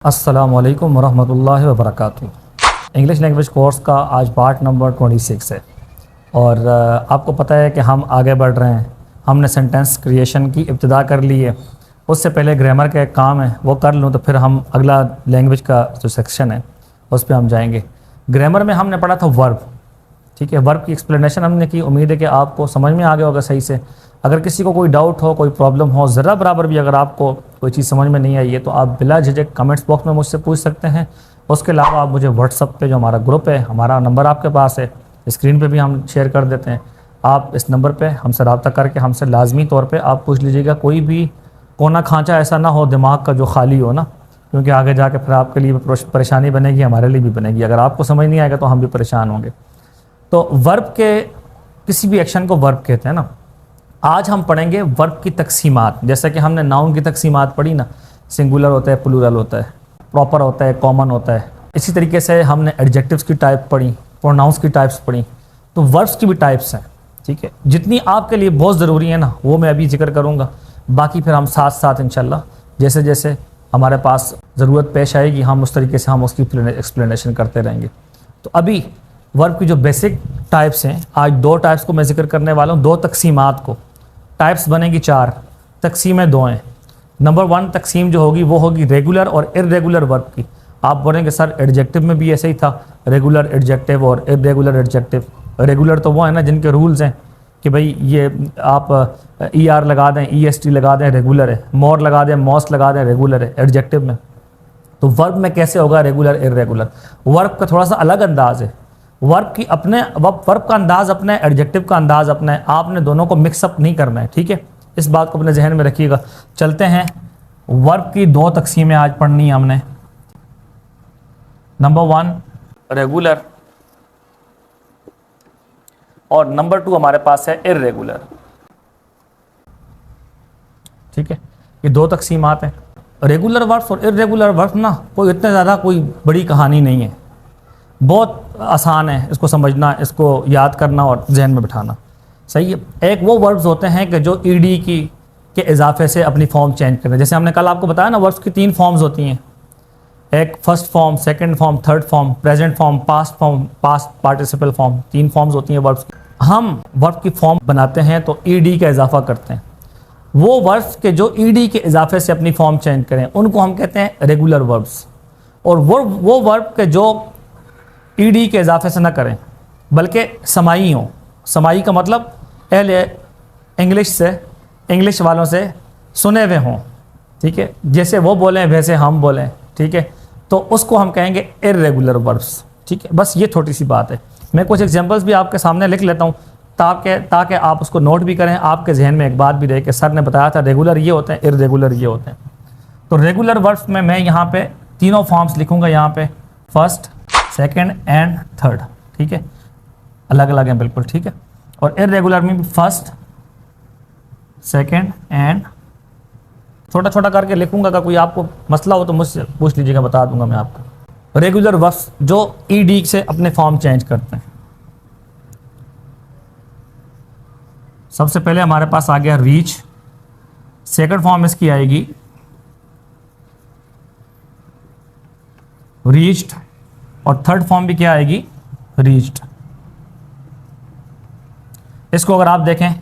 अस्सलामु अलैकुम वरहमतुल्लाहि वबरकातुहू। इंग्लिश लैंग्वेज कोर्स का आज पार्ट नंबर 26 है और आपको पता है कि हम आगे बढ़ रहे हैं। हमने सेंटेंस क्रिएशन की इब्तिदा कर ली है। उससे पहले ग्रामर का एक काम है वो कर लूँ तो फिर हम अगला लैंग्वेज का जो सेक्शन है उस पर हम जाएंगे। ग्रामर में हमने पढ़ा था वर्ब, ठीक है। वर्ब की एक्सप्लेनेशन हमने की। उम्मीद है कि आपको समझ में आ गया होगा सही से। अगर किसी को कोई डाउट हो, कोई प्रॉब्लम हो, ज़रा बराबर भी अगर आपको कोई चीज़ समझ में नहीं आई है तो आप बिला झिझक कमेंट्स बॉक्स में मुझसे पूछ सकते हैं। उसके अलावा आप मुझे व्हाट्सअप पे जो हमारा ग्रुप है, हमारा नंबर आपके पास है, स्क्रीन पे भी हम शेयर कर देते हैं। आप इस नंबर पे हमसे रब्ता करके हमसे लाजमी तौर पे आप पूछ लीजिएगा। कोई भी कोना खांचा ऐसा ना हो दिमाग का जो खाली हो ना, क्योंकि आगे जाके फिर आपके लिए परेशानी बनेगी, हमारे लिए भी बनेगी। अगर आपको समझ नहीं आएगा तो हम भी परेशान होंगे। तो वर्ब के किसी भी एक्शन को वर्ब कहते हैं ना। आज हम पढ़ेंगे वर्ब की तकसीमात। जैसे कि हमने नाउन की तकसीमात पढ़ी ना, सिंगुलर होता है, प्लूरल होता है, प्रॉपर होता है, कॉमन होता है। इसी तरीके से हमने एडजेक्टिव्स की टाइप पढ़ी, प्रोनाउंस की टाइप्स पढ़ी, तो वर्ब्स की भी टाइप्स हैं, ठीक है। जितनी आपके लिए बहुत ज़रूरी है ना वो मैं अभी जिक्र करूँगा। बाकी फिर हम साथ साथ इंशाल्लाह जैसे जैसे हमारे पास ज़रूरत पेश आएगी हम उस तरीके से हम उसकी एक्सप्लेनेशन करते रहेंगे। तो अभी वर्ब की जो बेसिक टाइप्स हैं, आज दो टाइप्स को मैं जिक्र करने वाला हूँ, दो तकसीमात को। टाइप्स बनेगी चार, तकसीमें दो हैं। नंबर 1 तकसीम जो होगी वो होगी रेगुलर और इर्रेगुलर वर्ब की। आप बोलेंगे सर एडजेक्टिव में भी ऐसे ही था, रेगुलर एडजेक्टिव और इर्रेगुलर एडजेक्टिव। रेगुलर तो वो है ना जिनके रूल्स हैं कि भाई ये आप ER लगा दें, EST लगा दें, रेगुलर है। मोर लगा दें, मॉस लगा दें, रेगुलर है एडजेक्टिव में। तो वर्ब में कैसे होगा रेगुलर इर्रेगुलर? वर्ब का थोड़ा सा अलग अंदाज है। वर्ब की अपने वर्ब का अंदाज अपना है, एडजेक्टिव का अंदाज अपना है। आपने दोनों को मिक्सअप नहीं करना है, ठीक है। इस बात को अपने जहन में रखिएगा। चलते हैं, वर्ब की दो तकसीमें आज पढ़नी है हमने। नंबर 1 रेगुलर और नंबर 2 हमारे पास है इर्रेगुलर, ठीक है। ये दो तकसीमात हैं। रेगुलर वर्ब्स और इर्रेगुलर वर्ब्स ना कोई इतने ज़्यादा कोई बड़ी कहानी नहीं है, बहुत आसान है इसको समझना, इसको याद करना और जहन में बिठाना, सही है। एक वो वर्ब्स होते हैं कि जो ईडी की के इजाफे से अपनी फॉर्म चेंज करते हैं। जैसे हमने कल आपको बताया ना, वर्ब्स की 3 फॉर्म्स होती हैं, एक first form, second form, third form, present form, past participle form. 3 forms होती हैं वर्ब्स की। हम वर्ब की फॉर्म बनाते हैं तो ईडी का इजाफा करते हैं। वो वर्ब्स के जो ईडी के इजाफे से अपनी फॉर्म चेंज करें उनको हम कहते हैं रेगुलर वर्ब्स। और वो वर्ब के जो ईडी के इजाफे से ना करें बल्कि समाई हो। समाई का मतलब पहले इंग्लिश वालों से सुने हुए हों, ठीक है। जैसे वो बोलें वैसे हम बोलें, ठीक है। तो उसको हम कहेंगे इर्रेगुलर वर्ब्स, ठीक है। बस ये छोटी सी बात है। मैं कुछ एग्जांपल्स भी आपके सामने लिख लेता हूँ ताकि आप उसको नोट भी करें, आपके जहन में एक बात भी रहे कि सर ने बताया था रेगुलर ये होते हैं, इर्रेगुलर ये होते हैं। तो रेगुलर वर्ब्स में मैं यहाँ पे तीनों फॉर्म्स लिखूँगा, यहाँ पे फर्स्ट, सेकेंड एंड थर्ड, ठीक है। अलग अलग हैं बिल्कुल, ठीक है। और इर्रेगुलर में भी फर्स्ट, सेकेंड एंड छोटा छोटा करके लिखूंगा। अगर कोई आपको मसला हो तो मुझसे पूछ लीजिएगा, बता दूंगा मैं आपको। रेगुलर वर्ब्स जो ईडी से अपने फॉर्म चेंज करते हैं। सबसे पहले हमारे पास आ गया रीच, सेकंड फॉर्म इसकी आएगी रीच्ड और थर्ड फॉर्म भी क्या आएगी, रीच्ड। इसको अगर आप देखें,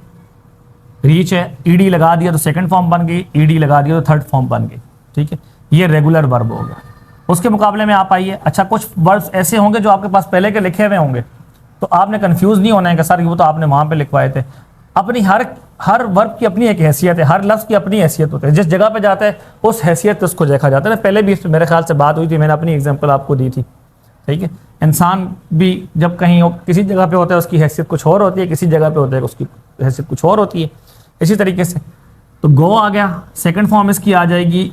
रीच है, ईडी लगा दिया तो सेकंड फॉर्म बन गई, ईडी लगा दिया तो थर्ड फॉर्म बन गई, ठीक है। ये रेगुलर वर्ब हो गया। उसके मुकाबले में आप आइए, अच्छा कुछ वर्ब्स ऐसे होंगे जो आपके पास पहले के लिखे हुए होंगे, तो आपने कंफ्यूज नहीं होना है कि सर वो तो आपने वहां पे लिखवाए थे। अपनी हर वर्ब की अपनी एक हैसियत है, हर लफ्ज़ की अपनी हैसियत होती है। जिस जगह पे जाता है उस हैसियत उसको देखा जाता है ना। पहले भी मेरे ख्याल से बात हुई थी, मैंने अपनी एग्जाम्पल आपको दी थी, ठीक है। इंसान भी जब कहीं किसी जगह पे होता है उसकी हैसियत कुछ और होती है, किसी जगह पे होता है उसकी हैसियत कुछ और होती है। इसी तरीके से तो गो आ गया, सेकंड फॉर्म इसकी आ जाएगी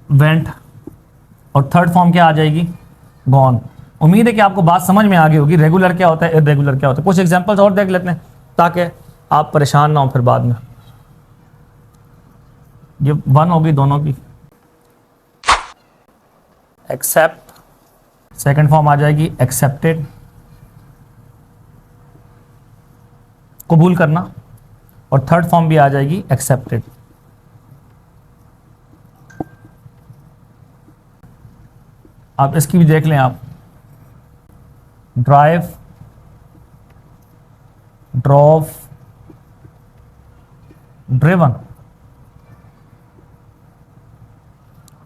वेंट और थर्ड फॉर्म क्या आ जाएगी, गॉन। उम्मीद है कि आपको बात समझ में आ गई होगी, रेगुलर क्या होता है, इर्रेगुलर क्या होता है। कुछ एग्जांपल्स और देख लेते हैं ताकि आप परेशान ना हो फिर बाद में। ये 1 होगी दोनों की। एक्सेप्ट, सेकंड फॉर्म आ जाएगी एक्सेप्टेड, कबूल करना, और थर्ड फॉर्म भी आ जाएगी एक्सेप्टेड। आप इसकी भी देख लें आप, ड्राइव, ड्रॉव, ड्रिवन,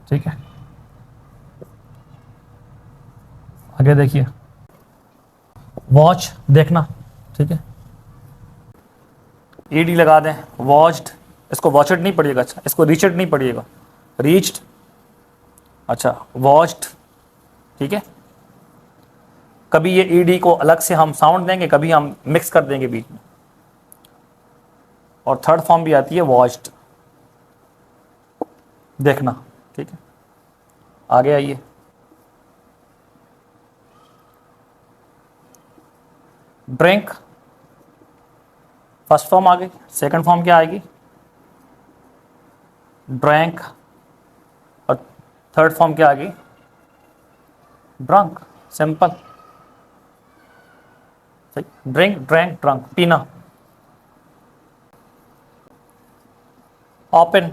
ठीक है। आगे देखिए, वॉच, देखना, ठीक है, ईडी लगा दें, वॉच्ड, इसको वॉचड नहीं पढ़िएगा, अच्छा इसको रीचड नहीं पढ़िएगा, रीच्ड, अच्छा वॉच्ड, ठीक है। कभी ये ईडी को अलग से हम साउंड देंगे, कभी हम मिक्स कर देंगे बीच में। और थर्ड फॉर्म भी आती है वॉच्ड, देखना, ठीक है। आगे आइए, ड्रिंक, फर्स्ट फॉर्म आ गई, सेकंड फॉर्म क्या आएगी, ड्रैंक, और थर्ड फॉर्म क्या आ गई, drunk, simple, drink, drank, drunk, पीना। ओपन,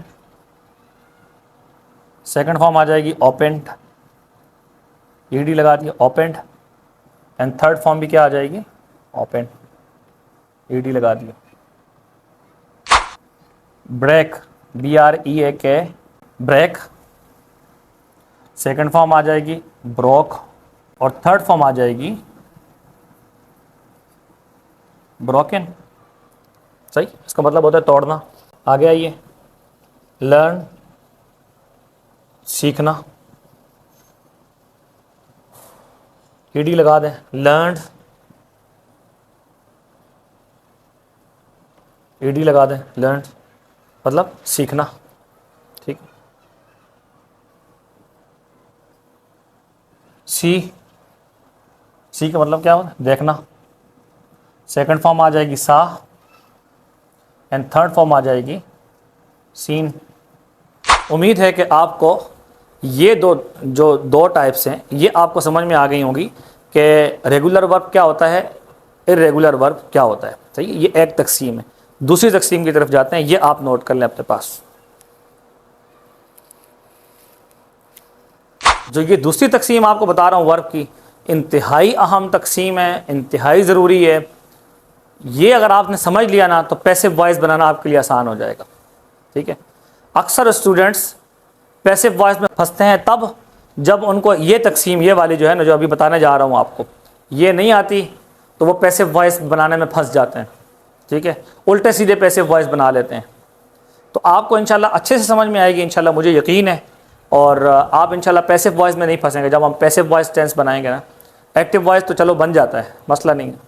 सेकंड फॉर्म आ जाएगी ओपेंड, ईडी लगा दिया, ओपेंड, एंड थर्ड फॉर्म भी क्या आ जाएगी, ओपेंड, ईडी लगा दिया। Break, BREAK, break, second form आ जाएगी ब्रोक, और थर्ड फॉर्म आ जाएगी ब्रोकन, सही, इसका मतलब होता है तोड़ना। आगे आइए, लर्न, सीखना, ईडी लगा दें, लर्न, ईडी लगा दें, लर्न मतलब सीखना, ठीक। सी का मतलब क्या होता है, देखना, सेकंड फॉर्म आ जाएगी सा, एंड थर्ड फॉर्म आ जाएगी सीन। उम्मीद है कि आपको ये दो टाइप्स हैं ये आपको समझ में आ गई होंगी कि रेगुलर वर्ब क्या होता है, इर्रेगुलर वर्ब क्या होता है, सही। ये एक तकसीम है। दूसरी तकसीम की तरफ जाते हैं, ये आप नोट कर लें अपने पास। जो ये दूसरी तकसीम आपको बता रहा हूँ वर्ब की, इंतहाई अहम तकसीम है, इंतहाई ज़रूरी है। ये अगर आपने समझ लिया ना तो पैसिव वॉइस बनाना आपके लिए आसान हो जाएगा, ठीक है। अक्सर स्टूडेंट्स पैसिव वॉइस में फंसते हैं तब जब उनको ये तकसीम, ये वाली जो है ना, जो अभी बताने जा रहा हूँ आपको, ये नहीं आती, तो वो पैसिव वॉइस बनाने में फंस जाते हैं, ठीक है। उल्टे सीधे पैसिव वॉइस बना लेते हैं। तो आपको इंशाल्लाह अच्छे से समझ में आएगी, इंशाल्लाह मुझे यकीन है। और आप इंशाल्लाह पैसिव वॉइस में नहीं फंसेंगे जब हम पैसिव वॉइस टेंस बनाएंगे ना। एक्टिव वॉइस तो चलो बन जाता है, मसला नहीं है।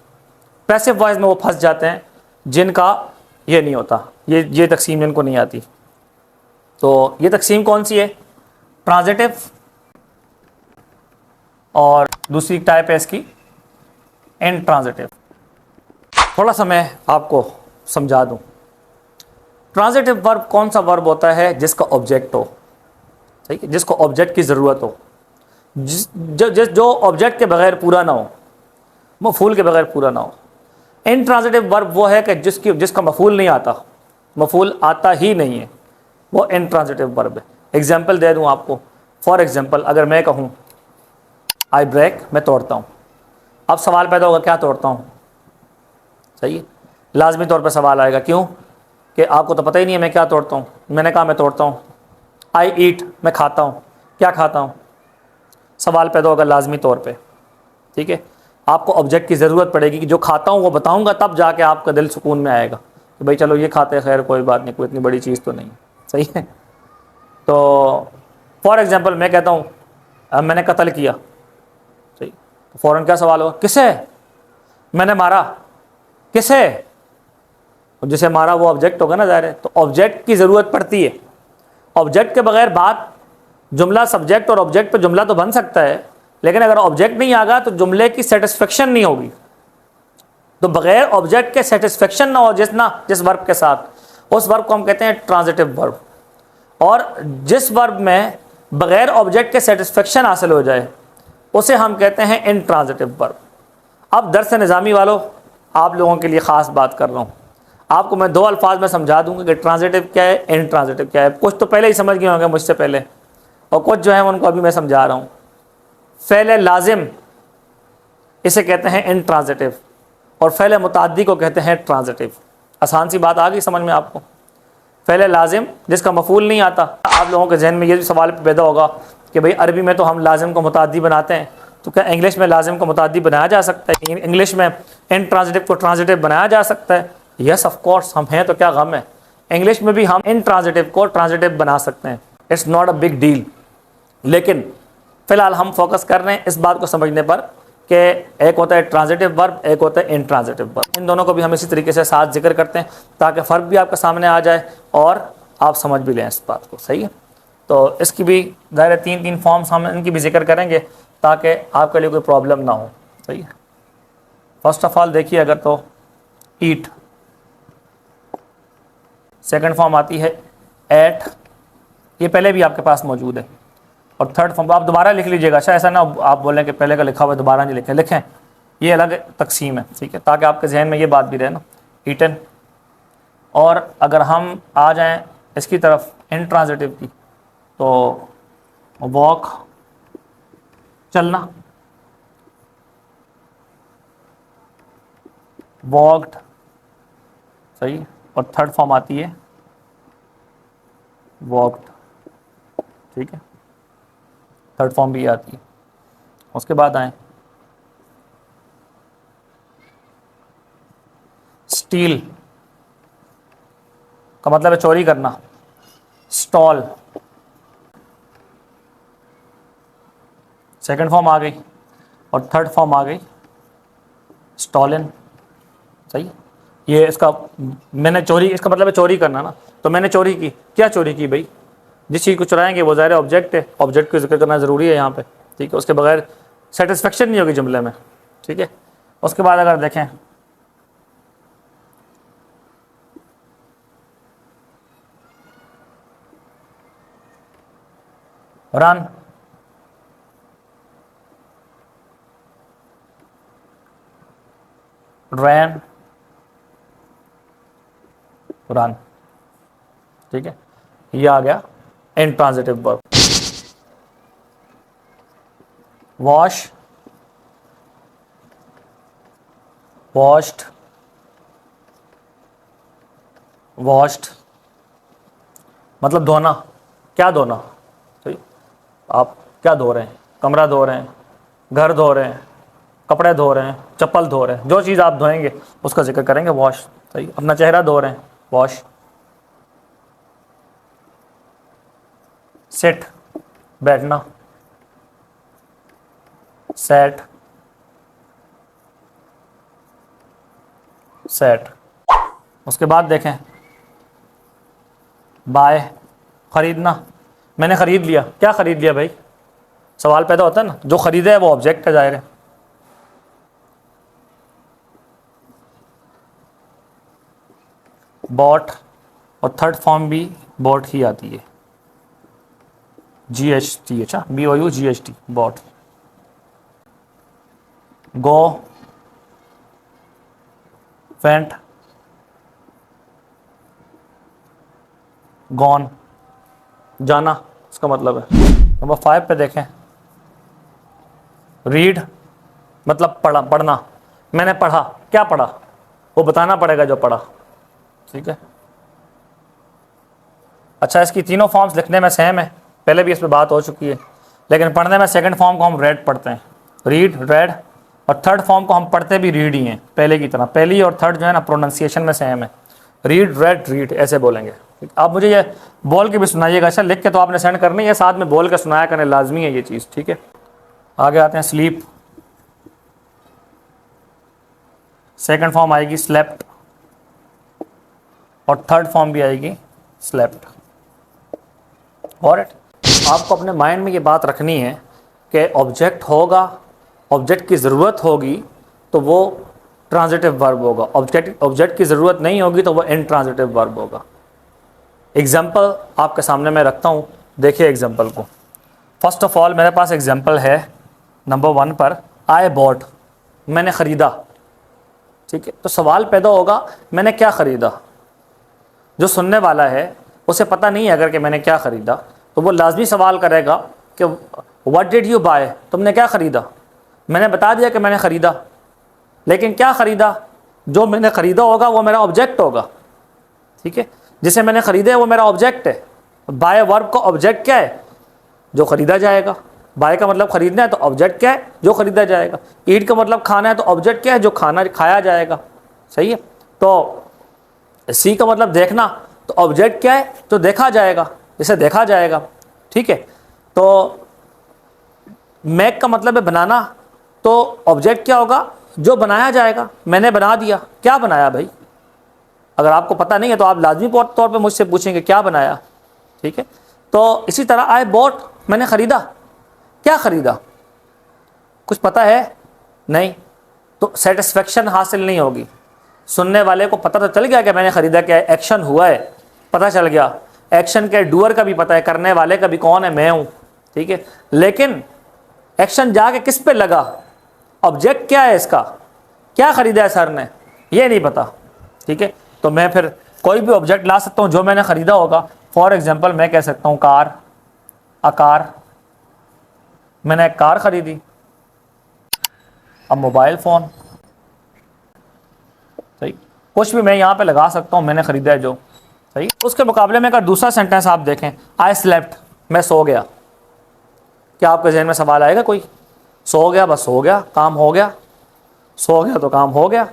पैसिव वॉइस में वो फंस जाते हैं जिनका ये नहीं होता, ये तकसीम जिनको नहीं आती। तो ये तकसीम कौन सी है, ट्रांजिटिव, और दूसरी टाइप है इसकी इनट्रांजिटिव। थोड़ा सा मैं आपको समझा दूं। ट्रांजिटिव वर्ब कौन सा वर्ब होता है, जिसका ऑब्जेक्ट हो, ठीक है, जिसको ऑब्जेक्ट की ज़रूरत हो, जो ऑब्जेक्ट के बगैर पूरा ना हो, मफूल के बगैर पूरा ना हो। इनट्रांजिटिव वर्ब वो है कि जिसका मफूल नहीं आता, मफूल आता ही नहीं है, वो इनट्रांजिटिव वर्ब है। एग्जाम्पल दे दूं आपको। फॉर एग्जाम्पल, अगर मैं कहूँ आई ब्रेक, मैं तोड़ता हूँ, अब सवाल पैदा होगा क्या तोड़ता हूँ, सही है। लाजमी तौर पर सवाल आएगा, क्यों कि आपको तो पता ही नहीं है मैं क्या तोड़ता हूँ। मैंने कहा मैं तोड़ता हूँ। आई ईट, मैं खाता हूँ, क्या खाता हूँ, सवाल पैदा होगा लाजमी तौर पे, ठीक है। आपको ऑब्जेक्ट की ज़रूरत पड़ेगी कि जो खाता हूँ वो बताऊँगा, तब जाके आपका दिल सुकून में आएगा कि भाई चलो ये खाते हैं, खैर कोई बात नहीं, कोई इतनी बड़ी चीज़ तो नहीं, सही है। तो फॉर एग्ज़ाम्पल मैं कहता हूँ अब मैंने कत्ल किया, सही, तो फ़ौरन क्या सवाल होगा, किसे, मैंने मारा, किसे, जिसे मारा वो ऑब्जेक्ट होगा ना, ज़ाहिर है। तो ऑब्जेक्ट की ज़रूरत पड़ती है। ऑब्जेक्ट के बगैर बात, जुमला, सब्जेक्ट और ऑब्जेक्ट पे जुमला तो बन सकता है, लेकिन अगर ऑब्जेक्ट नहीं आएगा तो जुमले की सेटिस्फेक्शन नहीं होगी। तो बगैर ऑब्जेक्ट के सेटिस्फेक्शन ना हो जिस वर्ब के साथ, उस वर्ब को हम कहते हैं ट्रांजिटिव वर्ब। और जिस वर्ब में बगैर ऑब्जेक्ट के सेटिस्फेक्शन हासिल हो जाए उसे हम कहते हैं इनट्रांजिटिव वर्ब। अब दर्स निज़ामी वालों, आप लोगों के लिए ख़ास बात कर रहा हूँ। आपको मैं दो अल्फाज में समझा दूंगा कि ट्रांजिटिव क्या है, इनट्रांजिटिव क्या है। कुछ तो पहले ही समझ गए होंगे मुझसे पहले, और कुछ जो है उनको अभी मैं समझा रहा हूँ। फ़ेल लाजिम इसे कहते हैं इंट्रांजिटिव, और फ़ेल मुतअद्दी को कहते हैं ट्रांजिटिव। आसान सी बात आ गई समझ में आपको। फ़ेल लाजिम जिसका मफ़ूल नहीं आता, आप लोगों के जहन में ये भी सवाल पैदा होगा कि भाई अरबी में तो हम लाजिम को मुतअद्दी बनाते हैं, तो क्या इंग्लिश में लाजिम को मुतअद्दी बनाया जा सकता है? इंग्लिश में इंट्रांजिटिव को ट्रांजिटिव बनाया जा सकता है? यस ऑफ कोर्स, हम हैं तो क्या गम है, इंग्लिश में भी हम इंट्रांजिटिव को ट्रांजिटिव बना सकते हैं। It's not a big deal. लेकिन फ़िलहाल हम फोकस कर रहे हैं इस बात को समझने पर कि एक होता है ट्रांजिटिव वर्ब, एक होता है इंट्रांजिटिव वर्ब। इन दोनों को भी हम इसी तरीके से साथ जिक्र करते हैं ताकि फ़र्क भी आपके सामने आ जाए और आप समझ भी लें इस बात को। सही है, तो इसकी भी ज़ाहिर है 3 फॉर्म्स हम इनकी भी जिक्र करेंगे ताकि आपके लिए कोई प्रॉब्लम ना हो। सही है, फर्स्ट ऑफ ऑल देखिए अगर तो ईट, सेकंड फॉर्म आती है एट, ये पहले भी आपके पास मौजूद है, और थर्ड फॉर्म आप दोबारा लिख लीजिएगा। अच्छा ऐसा ना आप बोलें कि पहले का लिखा हुआ दोबारा नहीं लिखें, ये अलग तकसीम है, ठीक है, ताकि आपके जहन में ये बात भी रहे ना, ईटन। और अगर हम आ जाएं इसकी तरफ इंट्रांजिटिव की, तो वॉक चलना, वॉक्ड, सही, और थर्ड फॉर्म आती है वॉक्ड, ठीक है, थर्ड फॉर्म भी आती है। उसके बाद आए स्टील का मतलब है चोरी करना, स्टॉल, सेकंड फॉर्म आ गई, और थर्ड फॉर्म आ गई स्टॉलन। सही, ये इसका मैंने चोरी, इसका मतलब है चोरी करना ना, तो मैंने चोरी की, क्या चोरी की भाई, जिस चीज़ को चुराएंगे वो ज़ाहिर ऑब्जेक्ट है, ऑब्जेक्ट को जिक्र करना ज़रूरी है यहाँ पे, ठीक है, उसके बगैर सेटिस्फेक्शन नहीं होगी जुमले में, ठीक है। उसके बाद अगर देखें रन, रैन, रन, ठीक है, ये आ गया intransitive verb. Wash, washed, washed मतलब धोना, क्या धोना, तो आप क्या धो रहे हैं, कमरा धो रहे हैं, घर धो रहे हैं, कपड़े धो रहे हैं, चप्पल धो रहे हैं, जो चीज़ आप धोएंगे उसका जिक्र करेंगे वॉश। सही, अपना चेहरा धो रहे हैं, वॉश। सिट, बैठना, सेट, सेट। उसके बाद देखें बाय, ख़रीदना, मैंने ख़रीद लिया, क्या ख़रीद लिया भाई, सवाल पैदा होता है ना, जो ख़रीदा है वो ऑब्जेक्ट है ज़ाहिर है। बॉट, और थर्ड फॉर्म भी बॉट ही आती है, GHT, अच्छा BOUGHT, बॉट। गो, वेंट, गॉन, जाना, इसका मतलब है। नंबर 5 पे देखें, रीड मतलब पढ़ा, पढ़ना, मैंने पढ़ा, क्या पढ़ा, वो बताना पड़ेगा जो पढ़ा, ठीक है। अच्छा, इसकी तीनों फॉर्म्स लिखने में सेम है, पहले भी इस पर बात हो चुकी है, लेकिन पढ़ने में सेकंड फॉर्म को हम रेड पढ़ते हैं, रीड, रेड, और थर्ड फॉर्म को हम पढ़ते भी रीड ही हैं पहले की तरह। पहली और थर्ड जो है ना प्रोनाउंसिएशन में सेम है, रीड, रेड, रीड ऐसे बोलेंगे। आप मुझे ये बोल के भी सुनाइएगा, अच्छा लिख के तो आपने सेंड करनी है, साथ में बोल के सुनाया करने लाजमी है ये चीज़, ठीक है। आगे आते हैं स्लीप, सेकंड फॉर्म आएगी स्लेप्ट, और थर्ड फॉर्म भी आएगी स्लेप्ट। और आपको अपने माइंड में ये बात रखनी है कि ऑब्जेक्ट होगा, ऑब्जेक्ट की ज़रूरत होगी तो वो ट्रांजिटिव वर्ब होगा, ऑब्जेक्ट की ज़रूरत नहीं होगी तो वो इंट्रांजिटिव वर्ब होगा। एग्जाम्पल आपके सामने मैं रखता हूँ, देखिए एग्जाम्पल को। फर्स्ट ऑफ ऑल मेरे पास एग्जाम्पल है नंबर 1 पर, आई बॉट, मैंने ख़रीदा, ठीक है। तो सवाल पैदा होगा मैंने क्या ख़रीदा, जो सुनने वाला है उसे पता नहीं है अगर कि मैंने क्या ख़रीदा, तो वो लाजमी सवाल करेगा कि व्हाट डिड यू बाय, तुमने क्या ख़रीदा। मैंने बता दिया कि मैंने ख़रीदा, लेकिन क्या ख़रीदा, जो मैंने ख़रीदा होगा वो मेरा ऑब्जेक्ट होगा, ठीक है। जिसे मैंने ख़रीदा है वो मेरा ऑब्जेक्ट है। बाय वर्ब का ऑब्जेक्ट क्या है, जो ख़रीदा जाएगा। बाय का मतलब ख़रीदना है तो ऑब्जेक्ट क्या है, जो ख़रीदा जाएगा। ईट का मतलब खाना है तो ऑब्जेक्ट क्या है, जो खाना खाया जाएगा, सही है। तो सी का मतलब देखना, तो ऑब्जेक्ट क्या है, जो देखा जाएगा, जिसे देखा जाएगा, ठीक है। तो मेक का मतलब है बनाना, तो ऑब्जेक्ट क्या होगा, जो बनाया जाएगा। मैंने बना दिया, क्या बनाया भाई। अगर आपको पता नहीं है तो आप लाजमी तौर पे मुझसे पूछेंगे क्या बनाया, ठीक है। तो इसी तरह आई बॉट, मैंने ख़रीदा, क्या ख़रीदा, कुछ पता है नहीं, तो सेटिस्फेक्शन हासिल नहीं होगी। सुनने वाले को पता तो चल गया कि मैंने ख़रीदा क्या है, एक्शन हुआ है, पता चल गया। एक्शन के डूअर का भी पता है, करने वाले का भी कौन है, मैं हूँ, ठीक है। लेकिन एक्शन जाके किस पे लगा, ऑब्जेक्ट क्या है इसका, क्या ख़रीदा है सर ने, ये नहीं पता, ठीक है। तो मैं फिर कोई भी ऑब्जेक्ट ला सकता हूँ जो मैंने ख़रीदा होगा। फॉर एग्ज़ाम्पल मैं कह सकता हूँ कार, कार, मैंने एक कार ख़रीदी। अब मोबाइल फ़ोन, सही, कुछ भी मैं यहाँ पे लगा सकता हूँ, मैंने ख़रीदा है जो, सही। उसके मुकाबले में अगर दूसरा सेंटेंस आप देखें, आई स्लेप्ट, मैं सो गया। क्या आपके जहन में सवाल आएगा कोई, सो गया बस सो गया, काम हो गया, सो गया तो काम हो गया।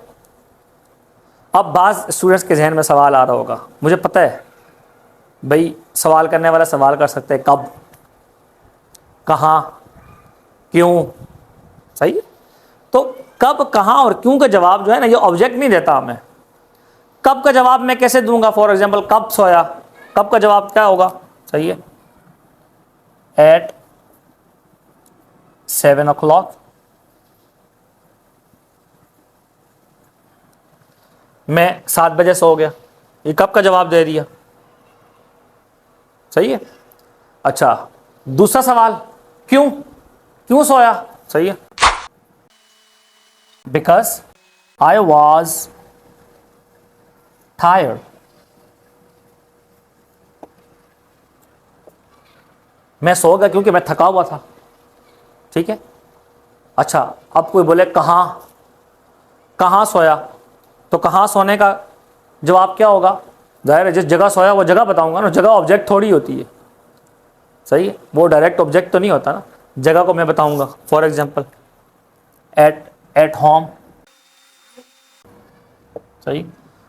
अब बाज़ स्टूडेंट्स के जहन में सवाल आ रहा होगा, मुझे पता है भाई, सवाल करने वाला सवाल कर सकते हैं कब, कहाँ, क्यों, सही है। तो कब, कहाँ और क्यों का जवाब जो है ना, ये ऑब्जेक्ट नहीं देता हमें। कब का जवाब मैं कैसे दूंगा, फॉर एग्जांपल कब सोया, कब का जवाब क्या होगा, सही है, एट 7 o'clock। मैं 7 बजे सो गया, ये कब का जवाब दे दिया, सही है। अच्छा, दूसरा सवाल, क्यों, क्यों सोया, सही है, बिकॉज आई वॉज टायर्ड। मैं सो गया क्योंकि मैं थका हुआ था, ठीक है। अच्छा, अब कोई बोले कहाँ, कहाँ सोया, तो कहाँ सोने का जवाब क्या होगा, जाहिर है जिस जगह सोया वो जगह बताऊंगा ना, जगह ऑब्जेक्ट थोड़ी होती है, सही है, वो डायरेक्ट ऑब्जेक्ट तो नहीं होता ना, जगह को मैं बताऊंगा। फॉर एग्जांपल एट होम, सही,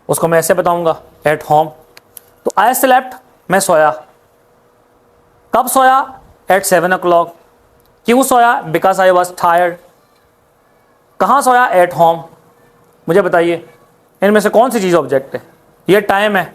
उसको मैं ऐसे बताऊंगा, एट होम। तो आई स्लेप्ट, मैं सोया, कब सोया, एट 7 o'clock। क्यों सोया, बिकॉज आई वॉज टायर्ड। कहाँ सोया, एट होम। मुझे बताइए इनमें से कौन सी चीज़ ऑब्जेक्ट है, ये टाइम है,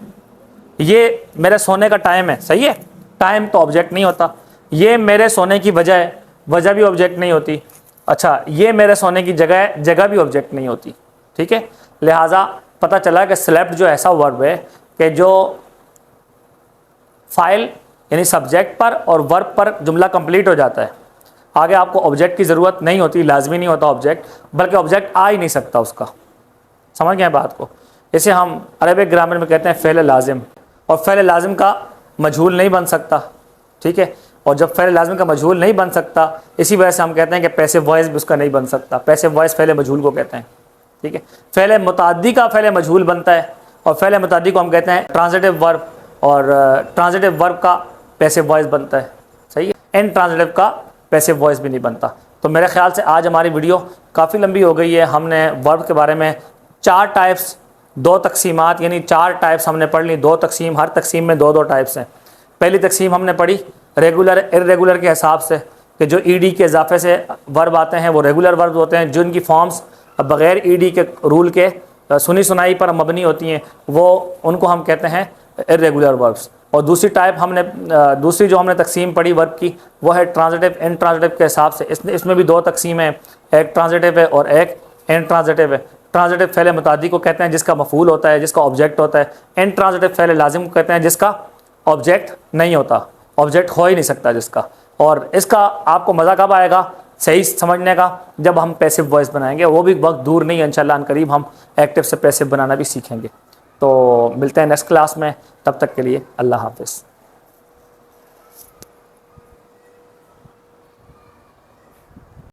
ये मेरे सोने का टाइम है, सही है, टाइम तो ऑब्जेक्ट नहीं होता। ये मेरे सोने की वजह है, वजह भी ऑब्जेक्ट नहीं होती। अच्छा, ये मेरे सोने की जगह है, जगह भी ऑब्जेक्ट नहीं होती, ठीक है। लिहाजा पता चला कि स्लेप्ट जो ऐसा वर्ब है कि जो फाइल यानी सब्जेक्ट पर और वर्ब पर जुमला कंप्लीट हो जाता है, आगे आपको ऑब्जेक्ट की ज़रूरत नहीं होती, लाजमी नहीं होता ऑब्जेक्ट, बल्कि ऑब्जेक्ट आ ही नहीं सकता उसका। समझ गए बात को। इसे हम अरबिक ग्रामर में कहते हैं फ़ेल लाजिम, और फ़ेल लाजिम का मजहूल नहीं बन सकता, ठीक है। और जब फ़ेल लाजिम का मजहूल नहीं बन सकता, इसी वजह से हम कहते हैं कि पैसिव वॉइस भी उसका नहीं बन सकता। पैसिव वॉइस फ़ेल मजहूल को कहते हैं, ठीक है। फ़ेल मुताद्दी का फ़ेल मजहूल बनता है, और फ़ेल मुताद्दी को हम कहते हैं ट्रांजिटिव वर्ब, और ट्रांजिटिव वर्ब का पैसिव वॉइस बनता है, सही है। इनट्रांजिटिव का पैसिव वॉइस भी नहीं बनता। तो मेरे ख्याल से आज हमारी वीडियो काफ़ी लंबी हो गई है। हमने वर्ब के बारे में 4 टाइप्स, 2 तकसीमात यानी 4 टाइप्स हमने पढ़ ली, 2 तकसीम, हर तकसीम में 2-2 टाइप्स हैं। पहली तकसीम हमने पढ़ी रेगुलर इर्रेगुलर के हिसाब से, कि जो ईडी के इजाफे से वर्ब आते हैं वो रेगुलर वर्ब होते हैं, जिनकी फॉर्म्स बग़ैर ईडी के रूल के सुनी सुनाई पर मबनी होती हैं, वो उनको हम कहते हैं इर्रेगुलर वर्ब्स। और दूसरी टाइप हमने दूसरी जो हमने तकसीम पढ़ी वर्ब की, वो है ट्रांजिटिव इनट्रांजिटिव के हिसाब से। इसमें भी 2 तकसीम है, एक ट्रांजिटिव है और एक इनट्रांजिटिव है। ट्रांजिटिव फ़ेल मुताद्दी को कहते हैं जिसका मफ़ूल होता है, जिसका ऑब्जेक्ट होता है। इनट्रांजिटिव फ़ेल लाजिम को कहते हैं जिसका ऑब्जेक्ट नहीं होता, ऑब्जेक्ट हो ही नहीं सकता जिसका। और इसका आपको मज़ा कब आएगा सही समझने का, जब हम पैसिव वॉइस बनाएंगे। वो भी वक्त दूर नहीं है, इंशाल्लाह अनकरीब हम एक्टिव से पैसिव बनाना भी सीखेंगे। तो मिलते हैं नेक्स्ट क्लास में, तब तक के लिए अल्लाह हाफ़िज़।